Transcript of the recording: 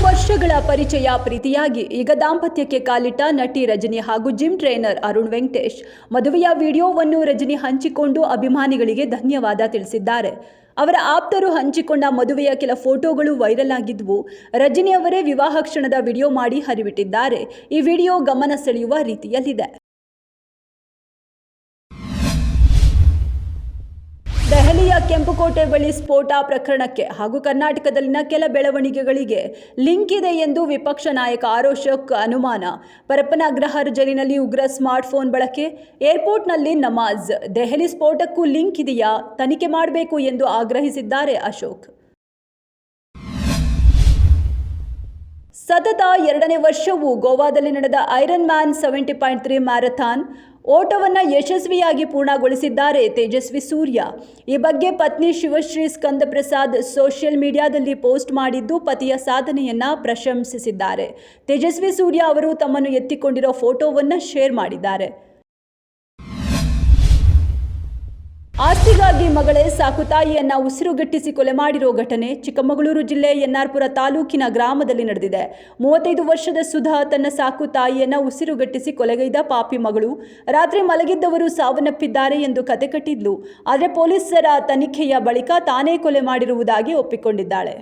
ವರ್ಷಗಳ ಪರಿಚಯ ಪ್ರೀತಿಯಾಗಿ ಈಗ ದಾಂಪತ್ಯಕ್ಕೆ ಕಾಲಿಟ್ಟ ನಟಿ ರಜನಿ ಹಾಗೂ ಜಿಮ್ ಟ್ರೈನರ್ ಅರುಣ್ ವೆಂಕಟೇಶ್ ಮದುವೆಯ ವಿಡಿಯೋವನ್ನು ರಜನಿ ಹಂಚಿಕೊಂಡು ಅಭಿಮಾನಿಗಳಿಗೆ ಧನ್ಯವಾದ ತಿಳಿಸಿದ್ದಾರೆ. ಅವರ ಆಪ್ತರು ಹಂಚಿಕೊಂಡ ಮದುವೆಯ ಕೆಲ ಫೋಟೋಗಳು ವೈರಲ್ ಆಗಿದ್ವು. ರಜನಿ ಅವರೇ ವಿವಾಹ ಕ್ಷಣದ ವಿಡಿಯೋ ಮಾಡಿ ಹರಿಬಿಟ್ಟಿದ್ದಾರೆ. ಈ ವಿಡಿಯೋ ಗಮನ ಸೆಳೆಯುವ ರೀತಿಯಲ್ಲಿದೆ. ದೆಹಲಿಯ ಕೆಂಪುಕೋಟೆ ಬಳಿ ಸ್ಫೋಟ ಪ್ರಕರಣಕ್ಕೆ ಹಾಗೂ ಕರ್ನಾಟಕದಲ್ಲಿನ ಕೆಲ ಬೆಳವಣಿಗೆಗಳಿಗೆ ಲಿಂಕ್ ಇದೆ ಎಂದು ವಿಪಕ್ಷ ನಾಯಕ ಅಶೋಕ್ ಅನುಮಾನ. ಪರಪ್ಪನ ಅಗ್ರಹಾರ ಜೈಲಿನಲ್ಲಿ ಉಗ್ರ ಸ್ಮಾರ್ಟ್ಫೋನ್ ಬಳಕೆ, ಏರ್ಪೋರ್ಟ್ನಲ್ಲಿ ನಮಾಜ್, ದೆಹಲಿ ಸ್ಫೋಟಕ್ಕೂ ಲಿಂಕ್ ಇದೆಯಾ, ತನಿಖೆ ಮಾಡಬೇಕು ಎಂದು ಆಗ್ರಹಿಸಿದ್ದಾರೆ ಅಶೋಕ್. ಸತತ 2ನೇ ವರ್ಷವೂ ಗೋವಾದಲ್ಲಿ ನಡೆದ ಐರನ್ ಮ್ಯಾನ್ 70.3 ಮ್ಯಾರಥಾನ್ ಓಟವನ್ನು ಯಶಸ್ವಿಯಾಗಿ ಪೂರ್ಣಗೊಳಿಸಿದ್ದಾರೆ ತೇಜಸ್ವಿ ಸೂರ್ಯ. ಈ ಬಗ್ಗೆ ಪತ್ನಿ ಶಿವಶ್ರೀ ಸ್ಕಂದಪ್ರಸಾದ್ ಸೋಷಿಯಲ್ ಮೀಡಿಯಾದಲ್ಲಿ ಪೋಸ್ಟ್ ಮಾಡಿದ್ದು ಪತಿಯ ಸಾಧನೆಯನ್ನ ಪ್ರಶಂಸಿಸಿದ್ದಾರೆ. ತೇಜಸ್ವಿ ಸೂರ್ಯ ಅವರು ತಮ್ಮನ್ನು ಎತ್ತಿಕೊಂಡಿರೋ ಫೋಟೋವನ್ನು ಶೇರ್ ಮಾಡಿದ್ದಾರೆ. ಆಸ್ತಿಗಾಗಿ ಮಗಳೇ ಸಾಕು ತಾಯಿಯನ್ನ ಉಸಿರುಗಟ್ಟಿಸಿ ಕೊಲೆ ಮಾಡಿರೋ ಘಟನೆ ಚಿಕ್ಕಮಗಳೂರು ಜಿಲ್ಲೆ ಎನ್ನಾರ್ಪುರ ತಾಲೂಕಿನ ಗ್ರಾಮದಲ್ಲಿ ನಡೆದಿದೆ. 35 ವರ್ಷದ ಸುಧಾ ತನ್ನ ಸಾಕು ತಾಯಿಯನ್ನ ಉಸಿರುಗಟ್ಟಿಸಿ ಕೊಲೆಗೈದ ಪಾಪಿ ಮಗಳು ರಾತ್ರಿ ಮಲಗಿದ್ದವರು ಸಾವನ್ನಪ್ಪಿದ್ದಾರೆ ಎಂದು ಕತೆ ಕಟ್ಟಿದ್ಲು. ಆದರೆ ಪೊಲೀಸರ ತನಿಖೆಯ ಬಳಿಕ ತಾನೇ ಕೊಲೆ ಮಾಡಿರುವುದಾಗಿ ಒಪ್ಪಿಕೊಂಡಿದ್ದಾಳೆ.